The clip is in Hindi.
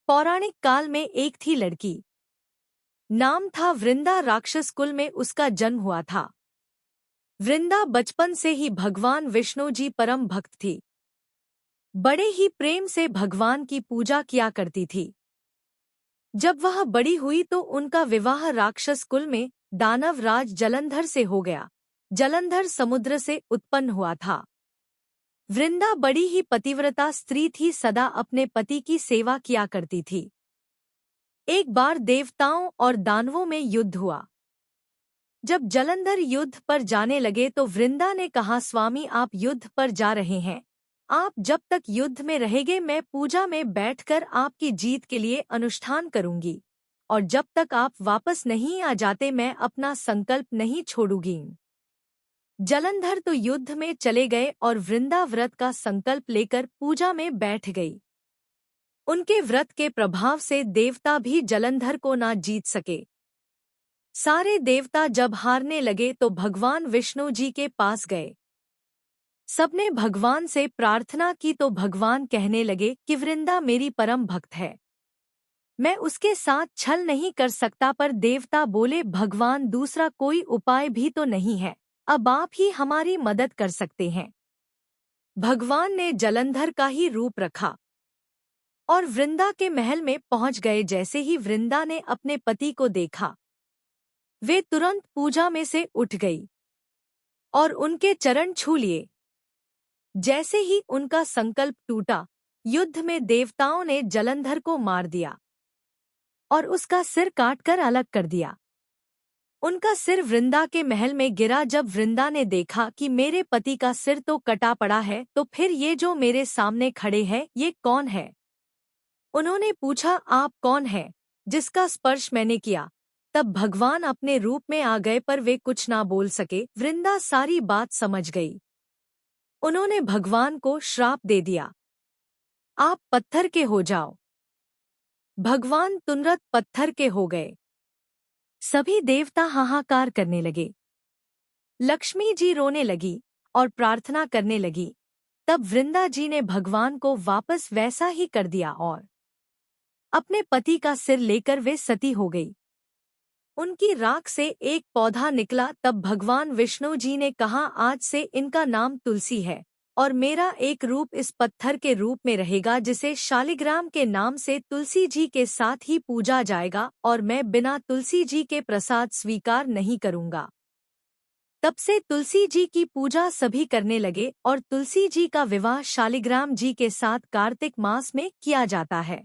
पौराणिक काल में एक थी लड़की। नाम था वृंदा। राक्षस कुल में उसका जन्म हुआ था। वृंदा बचपन से ही भगवान विष्णु जी परम भक्त थी। बड़े ही प्रेम से भगवान की पूजा किया करती थी। जब वह बड़ी हुई तो उनका विवाह राक्षस कुल में दानव राज जलंधर से हो गया। जलंधर समुद्र से उत्पन्न हुआ था। वृंदा बड़ी ही पतिव्रता स्त्री थी, सदा अपने पति की सेवा किया करती थी। एक बार देवताओं और दानवों में युद्ध हुआ। जब जलंधर युद्ध पर जाने लगे तो वृंदा ने कहा, स्वामी आप युद्ध पर जा रहे हैं, आप जब तक युद्ध में रहेंगे मैं पूजा में बैठकर आपकी जीत के लिए अनुष्ठान करूंगी, और जब तक आप वापस नहीं आ जाते मैं अपना संकल्प नहीं छोड़ूंगी। जलंधर तो युद्ध में चले गए और वृंदा व्रत का संकल्प लेकर पूजा में बैठ गई। उनके व्रत के प्रभाव से देवता भी जलंधर को ना जीत सके। सारे देवता जब हारने लगे तो भगवान विष्णु जी के पास गए। सबने भगवान से प्रार्थना की तो भगवान कहने लगे कि वृंदा मेरी परम भक्त है, मैं उसके साथ छल नहीं कर सकता। पर देवता बोले, भगवान दूसरा कोई उपाय भी तो नहीं है, अब आप ही हमारी मदद कर सकते हैं। भगवान ने जलंधर का ही रूप रखा और वृंदा के महल में पहुंच गए। जैसे ही वृंदा ने अपने पति को देखा, वे तुरंत पूजा में से उठ गई और उनके चरण छू लिए। जैसे ही उनका संकल्प टूटा, युद्ध में देवताओं ने जलंधर को मार दिया और उसका सिर काटकर अलग कर दिया। उनका सिर वृंदा के महल में गिरा। जब वृंदा ने देखा कि मेरे पति का सिर तो कटा पड़ा है, तो फिर ये जो मेरे सामने खड़े हैं ये कौन है? उन्होंने पूछा, आप कौन हैं जिसका स्पर्श मैंने किया? तब भगवान अपने रूप में आ गए, पर वे कुछ ना बोल सके। वृंदा सारी बात समझ गई। उन्होंने भगवान को श्राप दे दिया, आप पत्थर के हो जाओ। भगवान तुरंत पत्थर के हो गए। सभी देवता हाहाकार करने लगे। लक्ष्मी जी रोने लगी और प्रार्थना करने लगी। तब वृंदा जी ने भगवान को वापस वैसा ही कर दिया और अपने पति का सिर लेकर वे सती हो गई। उनकी राख से एक पौधा निकला। तब भगवान विष्णु जी ने कहा, आज से इनका नाम तुलसी है और मेरा एक रूप इस पत्थर के रूप में रहेगा, जिसे शालिग्राम के नाम से तुलसी जी के साथ ही पूजा जाएगा, और मैं बिना तुलसी जी के प्रसाद स्वीकार नहीं करूंगा। तब से तुलसी जी की पूजा सभी करने लगे और तुलसी जी का विवाह शालिग्राम जी के साथ कार्तिक मास में किया जाता है।